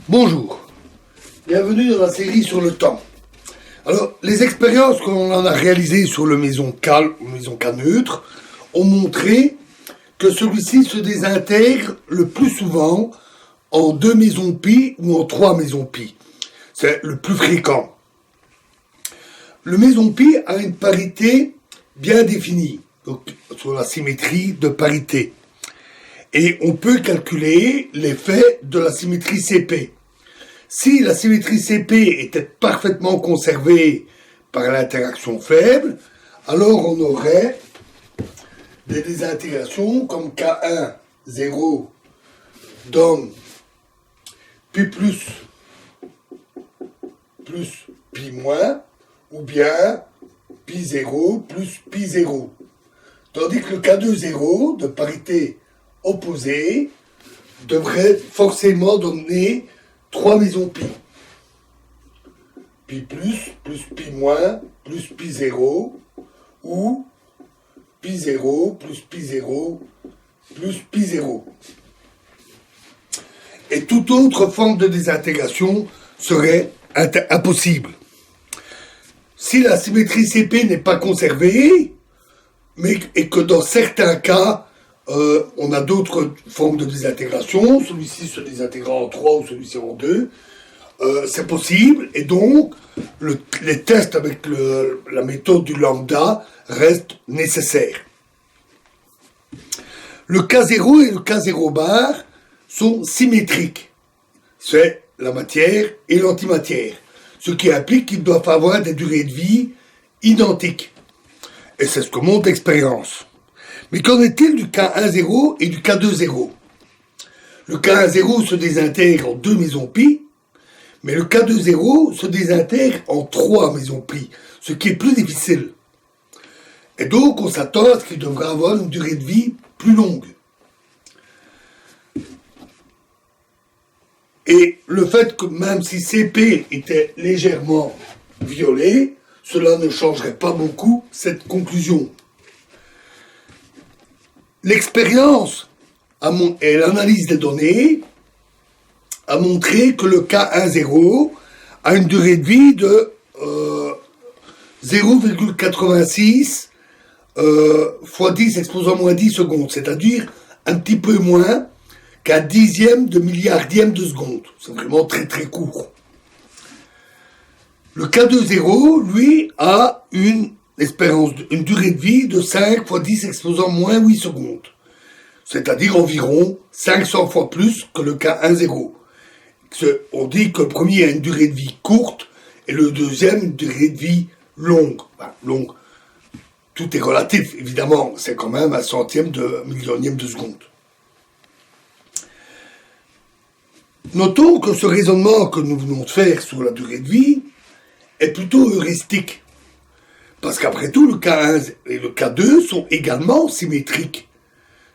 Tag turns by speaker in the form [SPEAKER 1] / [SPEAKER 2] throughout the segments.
[SPEAKER 1] Bonjour, bienvenue dans la série sur le temps. Alors, les expériences qu'on en a réalisées sur le maison K neutre ont montré que celui-ci se désintègre le plus souvent en 2 maisons pi ou en 3 maisons pi. C'est le plus fréquent. Le maison pi a une parité bien définie, donc sur la symétrie de parité. Et on peut calculer l'effet de la symétrie CP. Si la symétrie CP était parfaitement conservée par l'interaction faible, alors on aurait des désintégrations comme K1, 0, donne pi plus pi moins, ou bien pi 0 plus pi 0. Tandis que le K2, 0, de parité opposée, devrait forcément donner 3 maisons pi. Pi plus pi moins, plus pi 0, ou pi 0 plus pi 0, plus pi 0. Et toute autre forme de désintégration serait impossible. Si la symétrie CP n'est pas conservée, et que dans certains cas, on a d'autres formes de désintégration, celui-ci se désintégrant en 3 ou celui-ci en 2, c'est possible, et donc les tests avec la méthode du lambda restent nécessaires. Le K0 et le K0 bar sont symétriques. C'est la matière et l'antimatière, ce qui implique qu'ils doivent avoir des durées de vie identiques. Et c'est ce que montre l'expérience. Mais qu'en est-il du K1,0 et du K2,0 ? Le K1,0 se désintègre en 2 maisons pi, mais le K2,0 se désintègre en 3 maisons pi, ce qui est plus difficile. Et donc, on s'attend à ce qu'il devrait avoir une durée de vie plus longue. Et le fait que même si CP était légèrement violé, cela ne changerait pas beaucoup cette conclusion. L'expérience et l'analyse des données a montré que le K1,0 a une durée de vie de 0,86 fois 10 exposant moins 10 secondes, c'est-à-dire un petit peu moins qu'un dixième de milliardième de seconde. C'est vraiment très très court. Le K2,0, lui, a une durée de vie de 5 fois 10 exposant moins 8 secondes. C'est-à-dire environ 500 fois plus que le K1,0. On dit que le premier a une durée de vie courte et le deuxième une durée de vie longue. Enfin, longue. Tout est relatif, évidemment. C'est quand même un centième de millionième de seconde. Notons que ce raisonnement que nous venons de faire sur la durée de vie est plutôt heuristique. Parce qu'après tout, le K1 et le K2 sont également symétriques.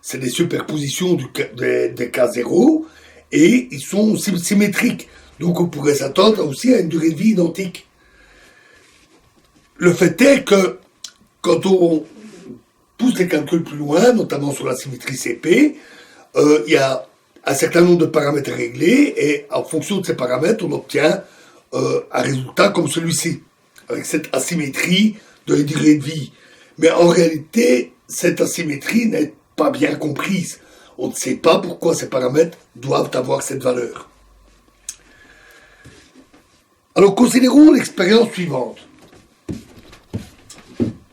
[SPEAKER 1] C'est des superpositions des K0 et ils sont symétriques. Donc on pourrait s'attendre aussi à une durée de vie identique. Le fait est que quand on pousse les calculs plus loin, notamment sur la symétrie CP, il y a un certain nombre de paramètres à régler et en fonction de ces paramètres, on obtient un résultat comme celui-ci, avec cette asymétrie de la durée de vie. Mais en réalité, cette asymétrie n'est pas bien comprise. On ne sait pas pourquoi ces paramètres doivent avoir cette valeur. Alors considérons l'expérience suivante.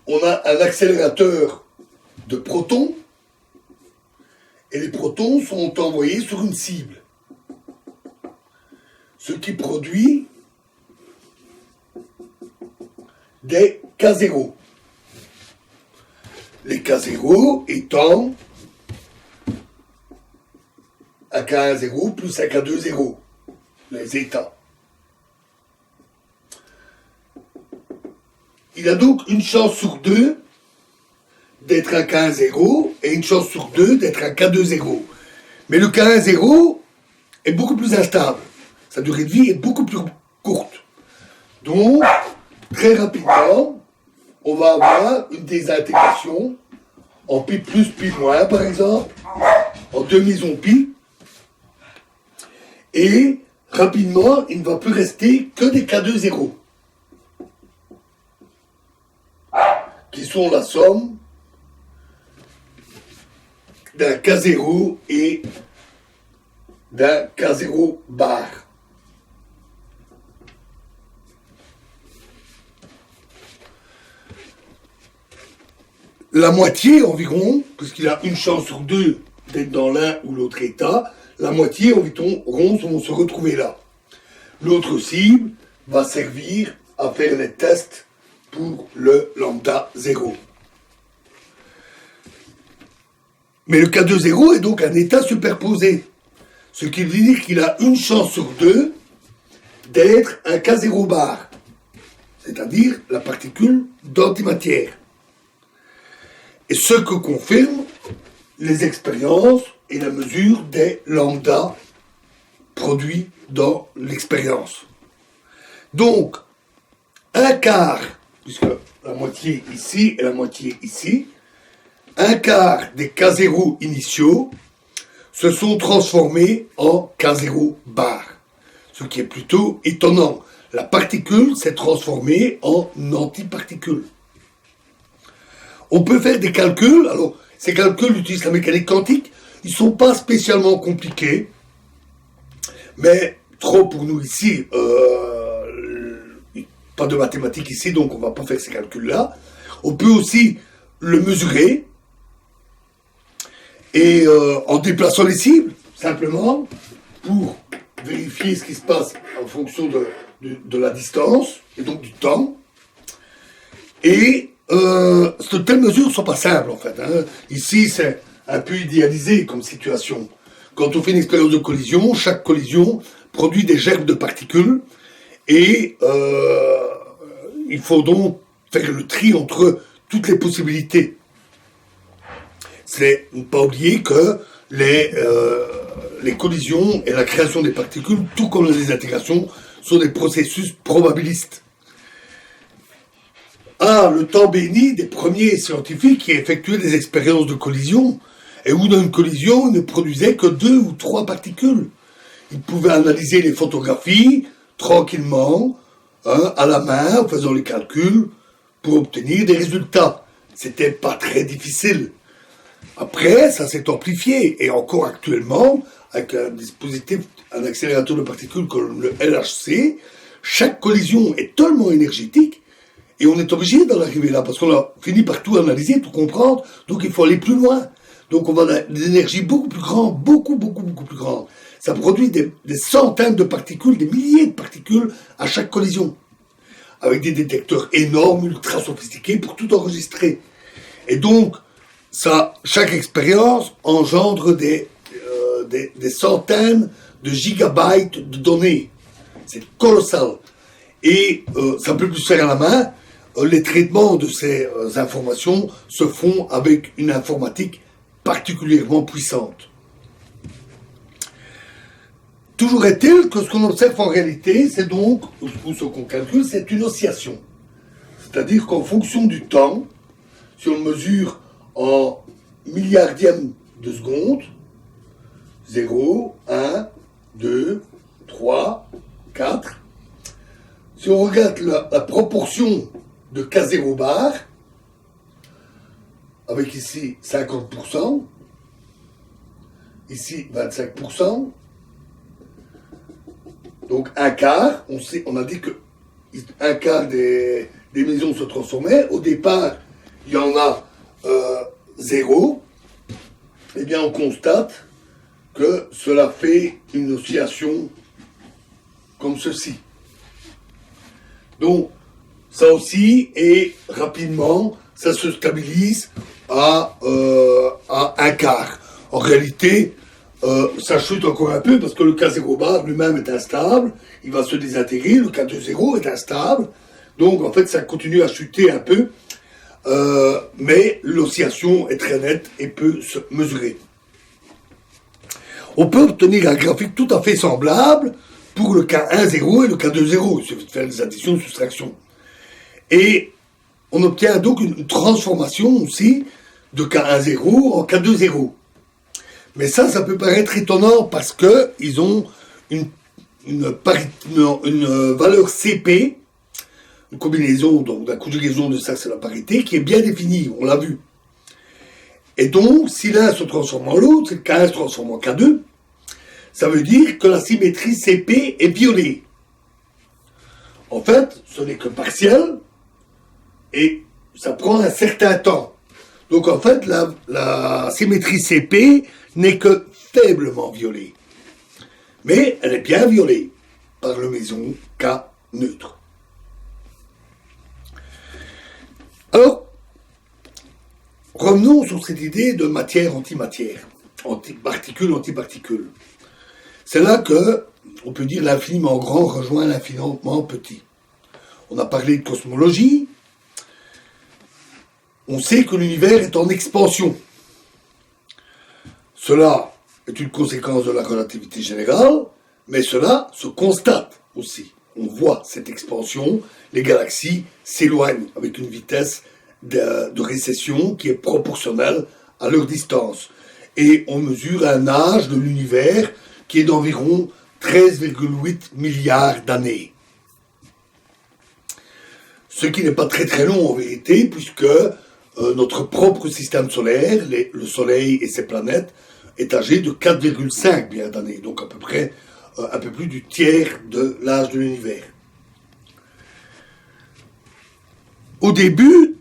[SPEAKER 1] On a un accélérateur de protons et les protons sont envoyés sur une cible, ce qui produit des K0. Les K0 étant un K1,0 plus un K2,0, les états. Il a donc une chance sur 2 d'être un K1,0 et une chance sur 2 d'être un K2,0. Mais le K1,0 est beaucoup plus instable. Sa durée de vie est beaucoup plus courte. Donc, très rapidement, on va avoir une désintégration en pi plus, pi moins, par exemple, en 2 maisons pi. Et rapidement, il ne va plus rester que des K2 0, qui sont la somme d'un K0 et d'un K0 bar. La moitié environ, puisqu'il a une chance sur deux d'être dans l'un ou l'autre état, la moitié environ vont se retrouver là. L'autre cible va servir à faire les tests pour le lambda 0. Mais le K2 0 est donc un état superposé, ce qui veut dire qu'il a une chance sur deux d'être un K0 bar, c'est-à-dire la particule d'antimatière. Et ce que confirment les expériences et la mesure des lambdas produits dans l'expérience. Donc, un quart, puisque la moitié ici et la moitié ici, un quart des K0 initiaux se sont transformés en K0 bar, ce qui est plutôt étonnant. La particule s'est transformée en antiparticule. On peut faire des calculs, alors ces calculs utilisent la mécanique quantique, ils ne sont pas spécialement compliqués, mais trop pour nous ici, pas de mathématiques ici, donc on ne va pas faire ces calculs-là. On peut aussi le mesurer, et en déplaçant les cibles, simplement, pour vérifier ce qui se passe en fonction de la distance, et donc du temps, et de telles mesures ne sont pas simples en fait. Ici, c'est un peu idéalisé comme situation. Quand on fait une expérience de collision, chaque collision produit des gerbes de particules et il faut donc faire le tri entre toutes les possibilités. C'est ne pas oublier que les collisions et la création des particules, tout comme les intégrations, sont des processus probabilistes. Le temps béni des premiers scientifiques qui effectuaient des expériences de collision, et où dans une collision, ils ne produisaient que 2 ou 3 particules. Ils pouvaient analyser les photographies tranquillement, à la main, en faisant les calculs, pour obtenir des résultats. C'était pas très difficile. Après, ça s'est amplifié, et encore actuellement, avec un dispositif, un accélérateur de particules comme le LHC, chaque collision est tellement énergétique. Et on est obligé d'en arriver là, parce qu'on a fini par tout analyser, tout comprendre, donc il faut aller plus loin. Donc on va à des énergies beaucoup plus grandes, beaucoup plus grandes. Ça produit des centaines de particules, des milliers de particules à chaque collision, avec des détecteurs énormes, ultra sophistiqués, pour tout enregistrer. Et donc, chaque expérience engendre des centaines de gigabytes de données. C'est colossal. Et ça peut plus se faire à la main. Les traitements de ces informations se font avec une informatique particulièrement puissante. Toujours est-il que ce qu'on observe en réalité, c'est donc, ou ce qu'on calcule, c'est une oscillation. C'est-à-dire qu'en fonction du temps, si on mesure en milliardième de seconde, 0, 1, 2, 3, 4, si on regarde la proportion de K0 bar, avec ici 50%, ici 25%, donc un quart, on a dit que un quart des maisons se transformaient. Au départ, il y en a 0. Eh bien, on constate que cela fait une oscillation comme ceci. Donc, ça aussi, et rapidement, ça se stabilise à un quart. En réalité, ça chute encore un peu parce que le K0 bar lui-même est instable, il va se désintégrer, le K2 est instable, donc en fait ça continue à chuter un peu, mais l'oscillation est très nette et peut se mesurer. On peut obtenir un graphique tout à fait semblable pour le K1,0 et le K2,0, il suffit de faire des additions, soustractions. Et on obtient donc une transformation aussi de K1,0 en K2,0. Mais ça peut paraître étonnant parce qu'ils ont une valeur CP, une combinaison, donc la conjugaison de ça, c'est la parité, qui est bien définie, on l'a vu. Et donc, si l'un se transforme en l'autre, si le K1 se transforme en K2, ça veut dire que la symétrie CP est violée. En fait, ce n'est que partiel, et ça prend un certain temps. Donc en fait, la symétrie CP n'est que faiblement violée. Mais elle est bien violée par le méson K neutre. Alors, revenons sur cette idée de matière-antimatière, particule-antiparticule. C'est là que, on peut dire, l'infiniment grand rejoint l'infiniment petit. On a parlé de cosmologie. On sait que l'univers est en expansion. Cela est une conséquence de la relativité générale, mais cela se constate aussi. On voit cette expansion, les galaxies s'éloignent avec une vitesse de récession qui est proportionnelle à leur distance. Et on mesure un âge de l'univers qui est d'environ 13,8 milliards d'années. Ce qui n'est pas très très long en vérité, puisque notre propre système solaire, le Soleil et ses planètes, est âgé de 4,5 milliards d'années, donc à peu près un peu plus du tiers de l'âge de l'univers. Au début,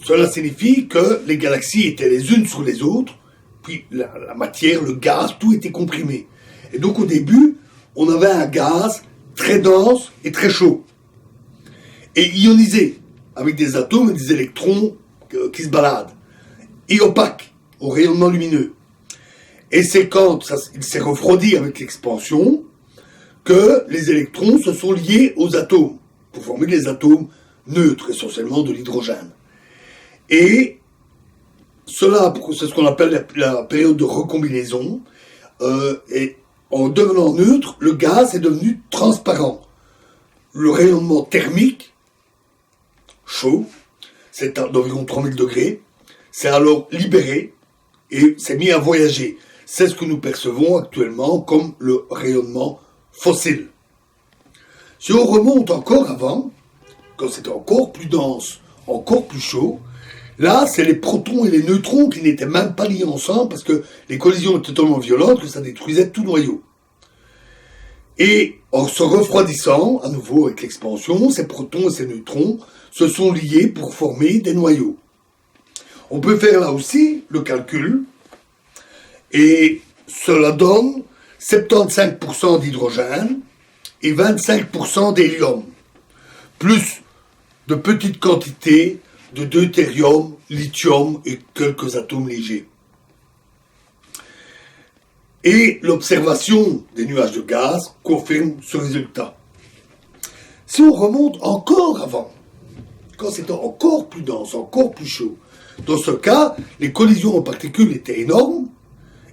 [SPEAKER 1] cela signifie que les galaxies étaient les unes sur les autres, puis la matière, le gaz, tout était comprimé. Et donc au début, on avait un gaz très dense et très chaud, et ionisé, avec des atomes et des électrons qui se baladent, et opaque, au rayonnement lumineux. Et c'est quand il s'est refroidi avec l'expansion que les électrons se sont liés aux atomes, pour former des atomes neutres, essentiellement de l'hydrogène. Et cela, c'est ce qu'on appelle la période de recombinaison, et en devenant neutre, le gaz est devenu transparent. Le rayonnement thermique, chaud, c'est d'environ 3000 degrés, c'est alors libéré et c'est mis à voyager. C'est ce que nous percevons actuellement comme le rayonnement fossile. Si on remonte encore avant, quand c'était encore plus dense, encore plus chaud, là, c'est les protons et les neutrons qui n'étaient même pas liés ensemble parce que les collisions étaient tellement violentes que ça détruisait tout noyau. Et en se refroidissant, à nouveau avec l'expansion, ces protons et ces neutrons se sont liés pour former des noyaux. On peut faire là aussi le calcul, et cela donne 75% d'hydrogène et 25% d'hélium, plus de petites quantités de deutérium, lithium et quelques atomes légers. Et l'observation des nuages de gaz confirme ce résultat. Si on remonte encore avant, quand c'était encore plus dense, encore plus chaud, dans ce cas, les collisions en particules étaient énormes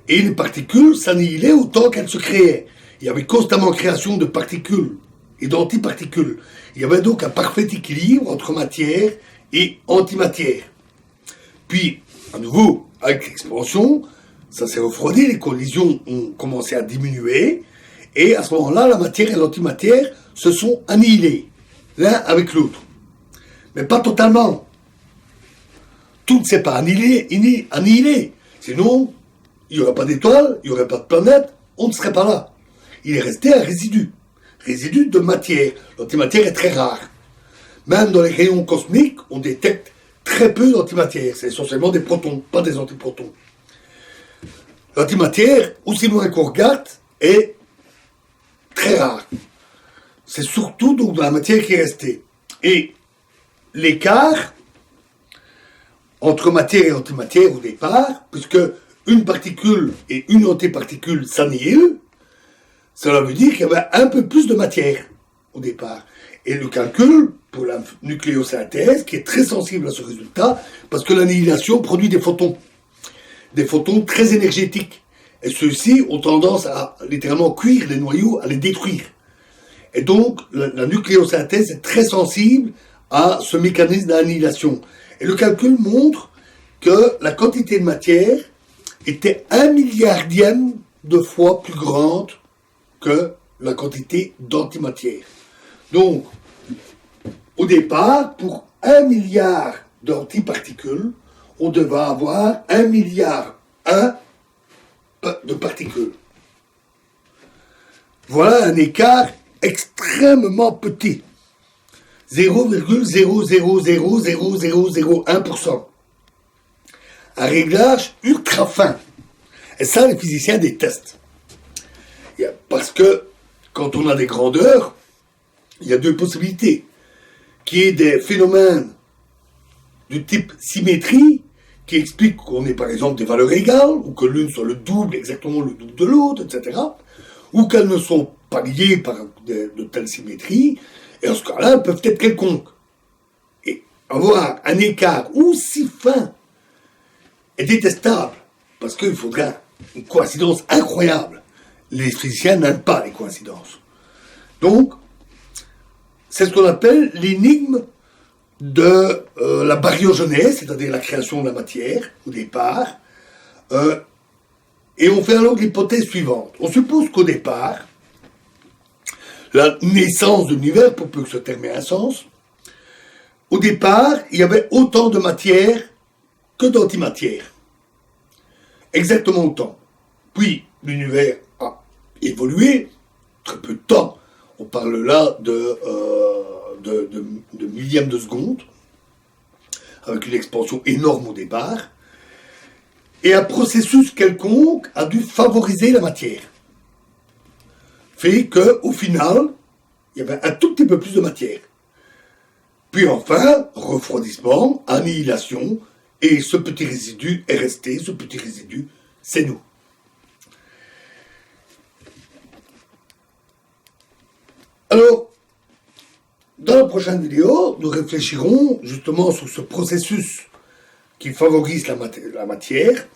[SPEAKER 1] et les particules s'annihilaient autant qu'elles se créaient. Il y avait constamment création de particules et d'antiparticules. Il y avait donc un parfait équilibre entre matière et antimatière. Puis, à nouveau, avec l'expansion, ça s'est refroidi, les collisions ont commencé à diminuer, et à ce moment-là, la matière et l'antimatière se sont annihilées, l'un avec l'autre. Mais pas totalement. Tout ne s'est pas annihilé. Sinon, il n'y aurait pas d'étoiles, il n'y aurait pas de planètes, on ne serait pas là. Il est resté un résidu de matière. L'antimatière est très rare. Même dans les rayons cosmiques, on détecte très peu d'antimatière. C'est essentiellement des protons, pas des antiprotons. L'antimatière, aussi loin qu'on regarde, est très rare. C'est surtout donc dans la matière qui est restée. Et l'écart entre matière et antimatière au départ, puisque une particule et une antiparticule s'annihilent, cela veut dire qu'il y avait un peu plus de matière au départ. Et le calcul pour la nucléosynthèse, qui est très sensible à ce résultat, parce que l'annihilation produit des photons très énergétiques. Et ceux-ci ont tendance à littéralement cuire les noyaux, à les détruire. Et donc, la nucléosynthèse est très sensible à ce mécanisme d'annihilation. Et le calcul montre que la quantité de matière était 1 milliardième de fois plus grande que la quantité d'antimatière. Donc, au départ, pour 1 milliard d'antiparticules, on devait avoir 1 milliard de particules. Voilà un écart extrêmement petit. 0,0000001%. Un réglage ultra fin. Et ça, les physiciens détestent. Parce que, quand on a des grandeurs, il y a deux possibilités. Qu'il y ait des phénomènes du type symétrie, qui expliquent qu'on ait par exemple des valeurs égales, ou que l'une soit exactement le double de l'autre, etc. Ou qu'elles ne sont pas liées par de telles symétries, et en ce cas-là, elles peuvent être quelconques. Et avoir un écart aussi fin est détestable, parce qu'il faudrait une coïncidence incroyable. Les physiciens n'aiment pas les coïncidences. Donc, c'est ce qu'on appelle l'énigme de la baryogenèse, c'est-à-dire la création de la matière, au départ. Et on fait alors l'hypothèse suivante. On suppose qu'au départ, la naissance de l'univers, pour peu que ce terme ait un sens, au départ, il y avait autant de matière que d'antimatière. Exactement autant. Puis, l'univers a évolué, très peu de temps. On parle là de millièmes de seconde, avec une expansion énorme au départ. Et un processus quelconque a dû favoriser la matière. Fait qu'au final, il y avait un tout petit peu plus de matière. Puis enfin, refroidissement, annihilation, et ce petit résidu est resté, ce petit résidu, c'est nous. Alors, dans la prochaine vidéo, nous réfléchirons justement sur ce processus qui favorise la matière,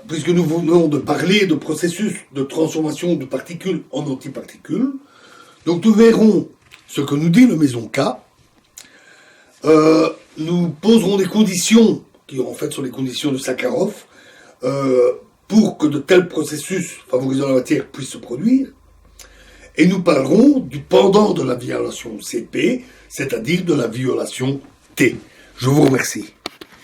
[SPEAKER 1] puisque nous venons de parler de processus de transformation de particules en antiparticules. Donc nous verrons ce que nous dit le meson K. Nous poserons des conditions, qui en fait sont les conditions de Sakharov, pour que de tels processus favorisant la matière puissent se produire. Et nous parlerons du pendant de la violation CP, c'est-à-dire de la violation T. Je vous remercie.